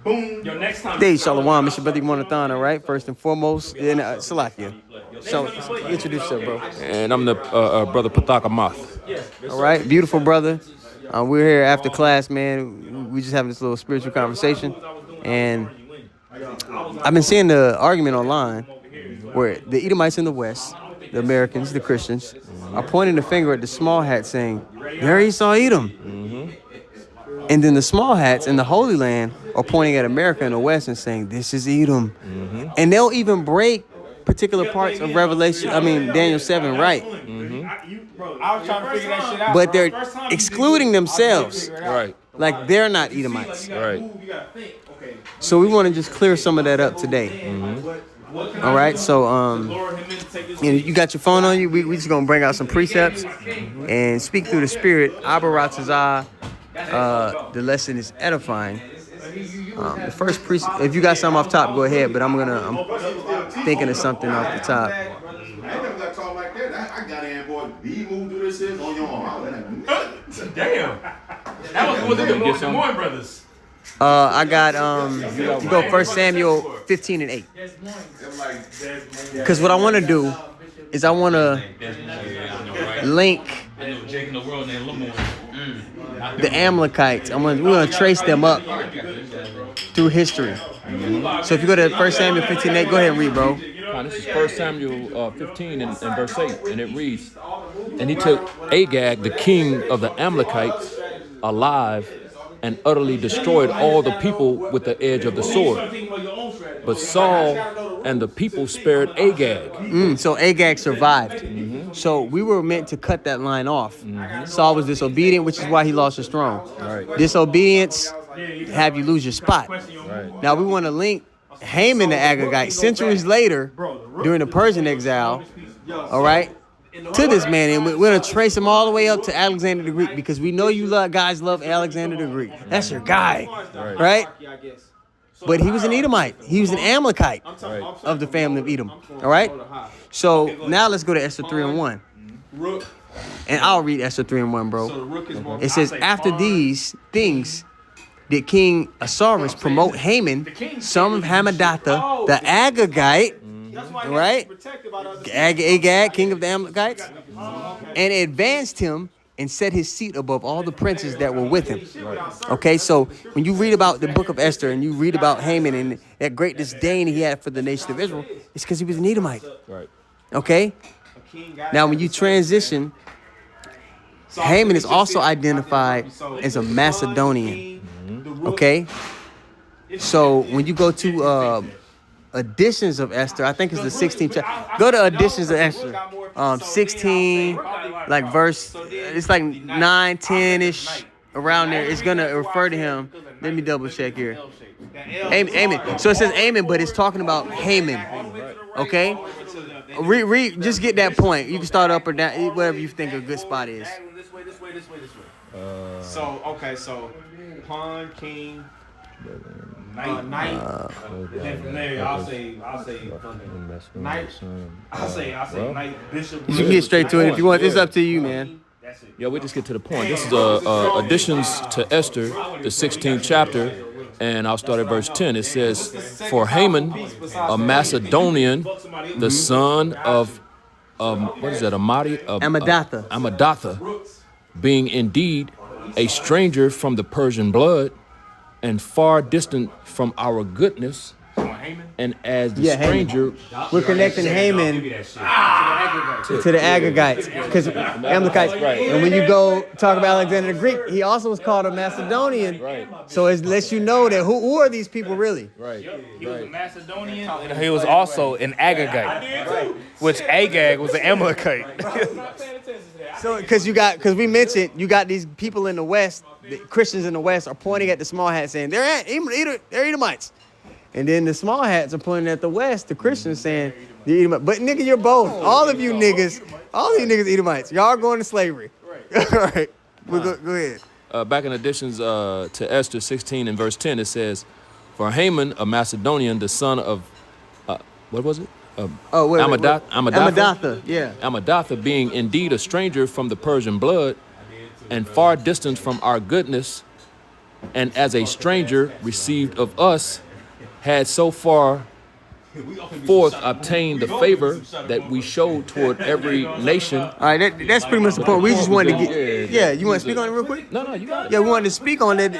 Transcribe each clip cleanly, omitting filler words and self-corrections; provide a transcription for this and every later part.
Boom. Yo, next time. Hey, Shalom, it's your brother Monathon, all right? First and foremost, and Salakia. So, introduce yourself, bro. And I'm the brother Pathaka Moth. All right, beautiful brother. We're here after class, man. We just having this little spiritual conversation. And I've been seeing the argument online where the Edomites in the West, the Americans, the Christians, are pointing the finger at the small hats saying, there he saw Edom. And then the small hats in the Holy Land are pointing at America in the West and saying, this is Edom. And they'll even break particular parts of Daniel 7, right? I was trying to figure that shit out. But they're excluding themselves. Right. Like they're not Edomites. Right. So we want to just clear some of that up today. All right. So you got your phone on you. We just gonna bring out some precepts and speak through the Spirit. Abaratazah. The lesson is edifying. The first precept. If you got something off top, go ahead. But I'm thinking of something off the top. I never got taught like that. I got in, boy. Be who do this is on your arm. Damn. That was the Moore brothers. I got you go 1 Samuel 15 and 8. Because what I want to do is I want to link the Amalekites. We're gonna trace them up through history. So if you go to 1 Samuel 15 and 8, go ahead and read, bro. This is 1 Samuel 15 and verse 8, and it reads, and he took Agag, the king of the Amalekites, alive, and utterly destroyed all the people with the edge of the sword. But Saul and the people spared Agag. So Agag survived. So we were meant to cut that line off. Saul was disobedient, which is why he lost his throne. Right. Disobedience have you lose your spot. Right. Now we want to link Haman the Agagite centuries later during the Persian exile, all right, to this man. And we're going to trace him all the way up to Alexander the Greek because we know you guys love Alexander the Greek. That's your guy, right? But he was an Edomite. He was an Amalekite of the family of Edom, all right? So now let's go to Esther 3 and 1. And I'll read Esther 3 and 1, bro. It says, after these things did King Ahasuerus promote Haman, son of Hammedatha, the Agagite, right? Agag, king of the Amalekites, and advanced him and set his seat above all the princes that were with him. Okay, so when you read about the book of Esther and you read about Haman and that great disdain he had for the nation of Israel, it's because he was an Edomite. Right. Okay? Now, when you transition, Haman is also identified as a Macedonian. Okay? So when you go to editions of Esther, I think it's the 16th chapter. Go to editions of Esther. 16, like verse, it's like 9, 10-ish, around there. It's going to refer to him. Let me double check here. Amen. So it says Amen, but it's talking about Haman. Okay? Just get that point. You can start up or down, whatever you think a good spot is. So pawn, king, knight. Then from there, I'll say knight. I'll say knight, bishop. You can get straight to it if you want. It's up to you, man. Yeah, we just get to the point. This is additions to Esther, the 16th chapter, and I'll start at verse 10. It says, for Haman, a Macedonian, the son of what is that? Amadatha. Amadatha, being indeed a stranger from the Persian blood, and far distant from our goodness, and as the stranger, we're connecting Haman to the Agagites, because Amalekites. Right. And when you go talk about Alexander the Greek, he also was called a Macedonian. Right. So it lets you know that who are these people really? Right. He was a Macedonian. He was also an Agagite, which Agag was an Amalekite. So because we mentioned you got these people in the West, the Christians in the West are pointing at the small hats saying they're Edomites. And then the small hats are pointing at the West, the Christians saying they're Edomites. But nigga, you're both. All of you niggas Edomites. Y'all are going to slavery. All right. Go ahead. Back in additions to Esther 16 and verse 10, it says, for Haman, a Macedonian, the son of, what was it? Amadatha, yeah. Amadatha, being indeed a stranger from the Persian blood, and far distant from our goodness, and as a stranger received of us, had so far forth obtained the favor that we showed toward every nation. All right, that's pretty much the point. We just wanted to get. Yeah, you want to speak on it real quick? No, you got it. Yeah, we wanted to speak on that.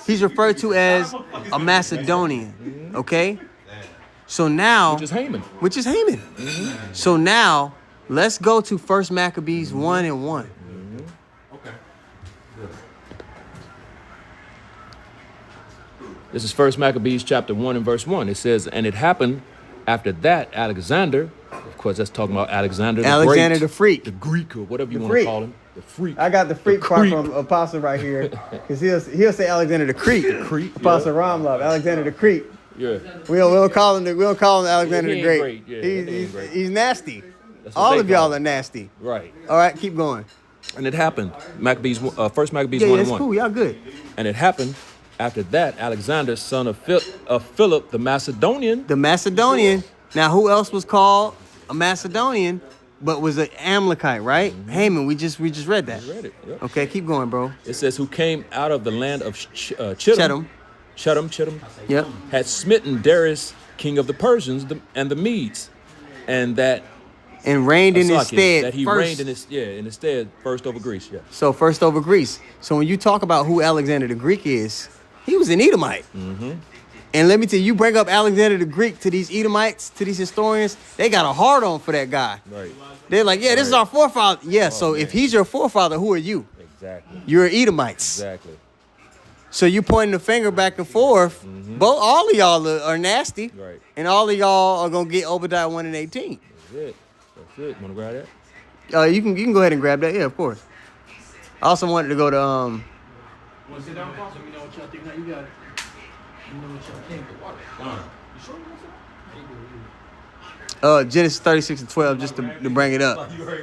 He's referred to as a Macedonian. Okay. So now, which is Haman. Mm-hmm. So now, let's go to 1 Maccabees 1:1. Okay. This is 1 Maccabees chapter 1 and verse 1. It says, and it happened after that Alexander, of course that's talking about Alexander the Alexander Great, the Freak. the Greek, or whatever you The want to freak. call him. The freak. I got the freak The part creep. from Apostle right here, because he'll say Alexander the Creep. The creep, Apostle Ramlov, Alexander the Creep. Yeah. We don't call him Alexander He the ain't Great. great. Yeah, he ain't great. He's nasty. That's what All they of y'all call are him. nasty. Right. All right, keep going. And it happened. Maccabees, 1 Maccabees Yeah, 1 that's and 1. cool. Y'all good. And it happened after that Alexander, son of Philip the Macedonian. The Macedonian. Now, who else was called a Macedonian, but was an Amalekite, right? Haman. We just read that. Read it. Yep. Okay, keep going, bro. It says, who came out of the land of Chittim. Yep. Had smitten Darius, king of the Persians and the Medes, and that And reigned in his stead. that he first. reigned in his stead first over Greece. Yeah. So first over Greece. So when you talk about who Alexander the Greek is, he was an Edomite. Mm-hmm. And let me tell you, you bring up Alexander the Greek to these Edomites, to these historians, they got a hard on for that guy. Right. They're like, yeah, this is our forefather. Yeah, so man. if he's your forefather, who are you? Exactly. You're Edomites. Exactly. So you pointing the finger back and forth. Both all of y'all are nasty. Right. And all of y'all are gonna get Obadiah 1 and 18. That's it. That's it. Wanna grab that? You can go ahead and grab that, yeah, of course. I also wanted to go to Want to sit down, Foster? Let me know what y'all think. Now you got it. Let me know what y'all think. Genesis 36 and 12, just to bring it up. Before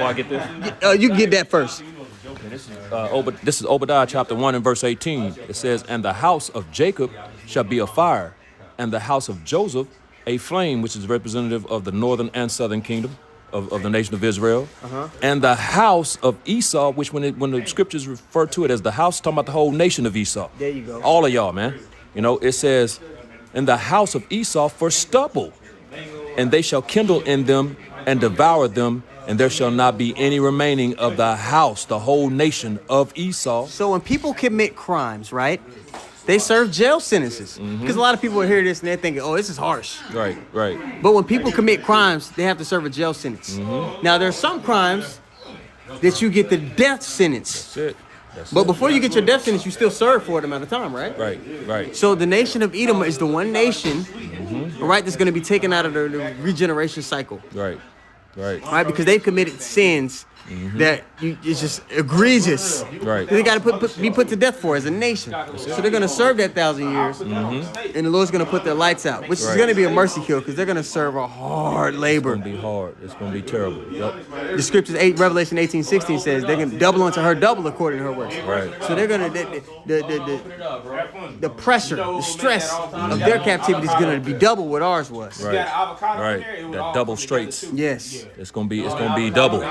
I get this. You can get that first. And this is Obadiah chapter 1 and verse 18. It says, and the house of Jacob shall be a fire, and the house of Joseph a flame, which is representative of the northern and southern kingdom of the nation of Israel. And the house of Esau, which when the scriptures refer to it as the house, talking about the whole nation of Esau. There you go. All of y'all, man. You know, it says, in the house of Esau for stubble, and they shall kindle in them and devour them, and there shall not be any remaining of the house, the whole nation of Esau. So when people commit crimes, right, they serve jail sentences. Because a lot of people will hear this and they're thinking, oh, this is harsh. Right, right. But when people commit crimes, they have to serve a jail sentence. Now, there's some crimes that you get the death sentence. That's it. That's But it. before you get your death sentence, you still serve for an amount of time, right? Right, right. So the nation of Edom is the one nation, right, that's going to be taken out of the regeneration cycle, Right, right. right? Because they've committed sins that it's just egregious. Right. They got to be put to death for as a nation. So they're going to serve that 1,000 years, and the Lord's going to put their lights out, which is Right. going to be a mercy kill because they're going to serve a hard labor. It's gonna be hard. It's gonna be terrible. Yep. The scriptures, Revelation 18:16 says they're going to double unto her double according to her works. Right. So they're going to the pressure, the stress of their captivity is going to be double what ours was. Right. Right. That double straights. Yes. It's gonna be double.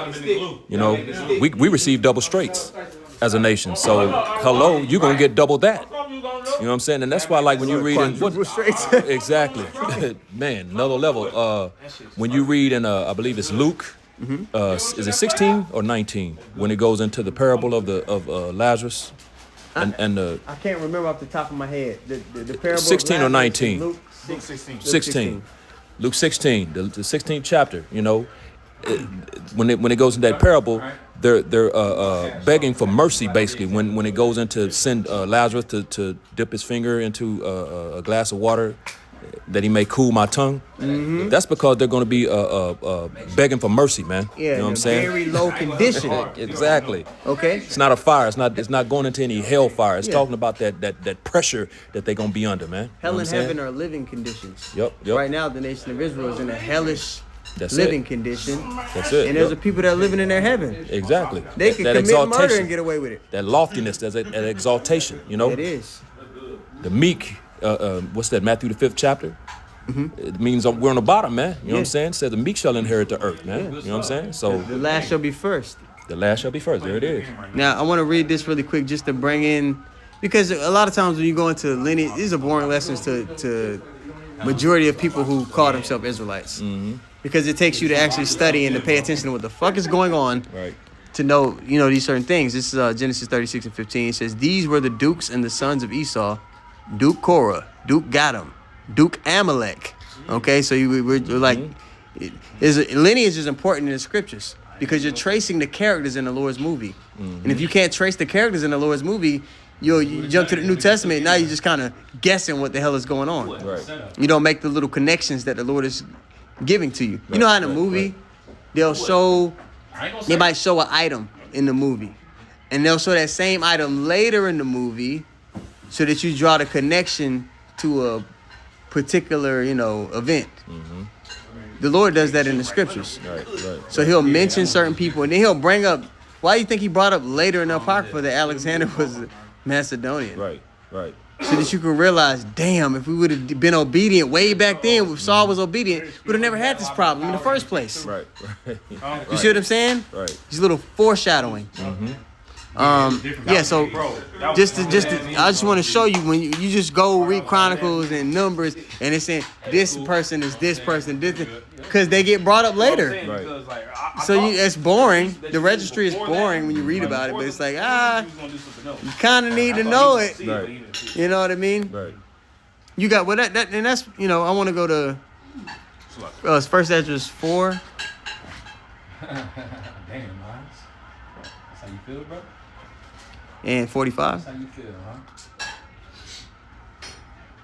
You know, we receive double straights as a nation. So hello, you're gonna get double that. You know what I'm saying? And that's why, like, when you read in Quadruple straights. exactly, man, another level. When you read in I believe it's Luke. Is it 16 or 19 when it goes into the parable of Lazarus and the I can't remember off the top of my head. The parable 16 of or Lazarus 19? in Luke 16. Luke 16, the 16th chapter. You know, when it goes into that parable, they're begging for mercy basically. When it goes into send Lazarus to dip his finger into a glass of water that he may cool my tongue. That's because they're going to be begging for mercy, man. Yeah, you know what I'm saying? very low condition. Exactly. Okay. It's not a fire. It's not going into any hellfire. It's Yeah. talking about that pressure that they're gonna be under, man. Hell You know and what I'm heaven saying? are living conditions. Yep. Right now, the nation of Israel is in a hellish That's living it. condition. That's it. And there's Yep. a people that are living in their heaven. Exactly. They can that commit murder exaltation, and get away with it. that loftiness, that exaltation. You know, It is. the meek. What's that? Matthew the 5th chapter. It means we're on the bottom, man. You know what I'm saying? It says the meek shall inherit the earth, man. You know what I'm saying? So The last shall be first. the last shall be first. There it is. Now, I want to read this really quick just to bring in Because a lot of times when you go into lineage, these are boring lessons to majority of people who call themselves Israelites. Mm-hmm. Because it takes you to actually study and to pay attention to what the fuck is going on. Right. To know, these certain things. This is Genesis 36 and 15. It says, these were the dukes and the sons of Esau, Duke Korah, Duke Gadam, Duke Amalek. Okay, so we're like, lineage is important in the scriptures because you're tracing the characters in the Lord's movie. Mm-hmm. And if you can't trace the characters in the Lord's movie, you jump to the New Testament, now you're just kind of guessing what the hell is going on. Right. You don't make the little connections that the Lord is giving to you. You know how in a movie, they might show an item in the movie, and they'll show that same item later in the movie so that you draw the connection to a particular, event. Mm-hmm. The Lord does that in the scriptures. Right. So he'll mention certain people, and then he'll bring up, why do you think he brought up later in the Apocrypha that Alexander was Macedonian? Right. So that you can realize, damn, if we would have been obedient way back then, if Saul was obedient, we would have never had this problem in the first place. Right. You see what I'm saying? Right. These little foreshadowing. Mm-hmm. So I just want to show you when you just go read Chronicles and Numbers, and it's saying this person is this person, because they get brought up later. Right. So it's boring. The registry is boring when you read about it, but it's like, you kind of need to know it. Right. You know what I mean? Right. You got and that's I want to go to First Esdras 4. Damn, Miles. That's how you feel, bro? And 45. That's how you feel, huh?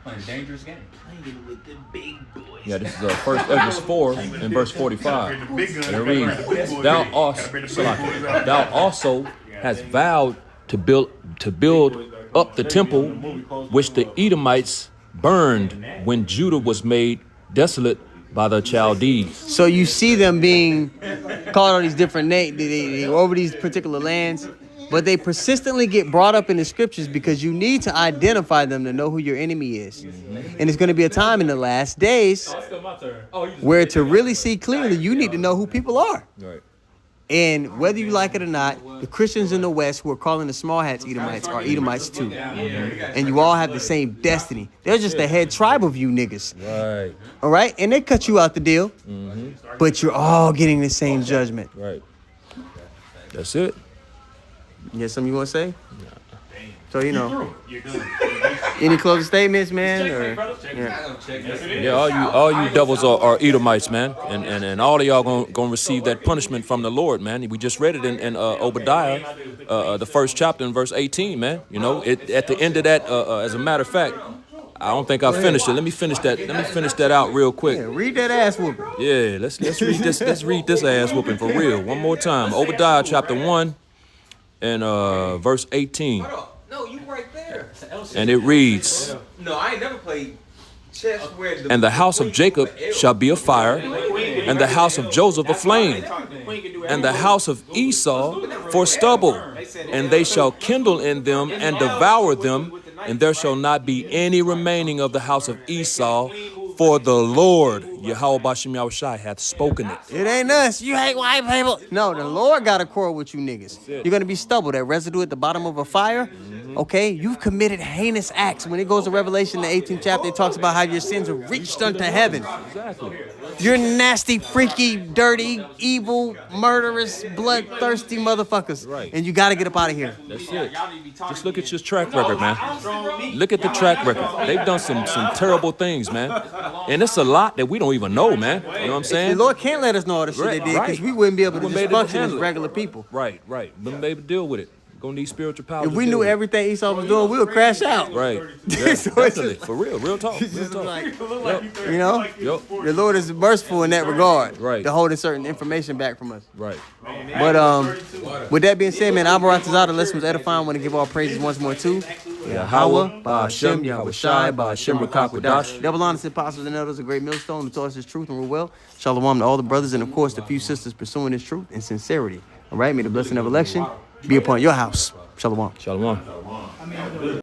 Playing a dangerous game. Playing with the big boys. Yeah, this is First Esdras 4 and verse 45. And it reads, Thou also hast vowed to build up the temple which the Edomites burned when Judah was made desolate by the Chaldees. So you see them being called on these different names. They over these particular lands, but they persistently get brought up in the scriptures because you need to identify them to know who your enemy is. And it's going to be a time in the last days where to really see clearly, you need to know who people are. Right. And whether you like it or not, the Christians in the West who are calling the small hats Edomites are Edomites too. And you all have the same destiny. They're just the head tribe of you niggas. Right. All right? And they cut you out the deal. But you're all getting the same judgment. Right. That's it. You got something you want to say? So, any closing statements, man? Yeah, all you devils are Edomites, man, and all of y'all gonna receive that punishment from the Lord, man. We just read it in Obadiah, the first chapter in verse 18, man. At the end of that, as a matter of fact, I don't think I finished it. Let me finish that out real quick. Yeah, read that ass whooping. Yeah, let's read this. Let's read this ass whooping for real one more time. Obadiah chapter 1 and verse 18. No, you right there. And it reads, No, I ain't never played chess where and the house of Jacob shall be a fire, and the house of Joseph a flame, and the house of Esau for stubble, and they shall kindle in them and devour them, and there shall not be any remaining of the house of Esau, for the Lord, Yahweh Bashem Yahushai, hath spoken it. It ain't us. You hate white people. No, the Lord got a quarrel with you niggas. You're going to be stubble, that residue at the bottom of a fire. Okay? You've committed heinous acts. When it goes to Revelation, the 18th chapter, it talks about how your sins have reached unto heaven. Exactly. You're nasty, freaky, dirty, evil, murderous, bloodthirsty motherfuckers. Right. And you got to get up out of here. That's it. Just look at your track record, man. Look at the track record. They've done some terrible things, man. And it's a lot that we don't even know, man. You know what I'm saying? The Lord can't let us know all the shit they did because we wouldn't be able to just function as regular people. Right. Wouldn't be able to deal with it. Gonna need spiritual power. If we knew everything Esau was doing, we would crash out. Right. Yeah, definitely. For real talk. Real talk. Like, Yep. The Lord is merciful in that regard. Right. To holding certain information back from us. Right. But with that being said, man, Abaratazah, the lesson was edifying. I want to give all praises once more too. Yahweh, Ba'ashem, Yahushai, Ba'ashem, Rakakwadash. Double honest apostles and elders, a great millstone who taught us his truth and rule well. Shalom to all the brothers and of course the few sisters pursuing his truth and sincerity. All right, may the blessing of election be upon your house. Shalom. Shalom.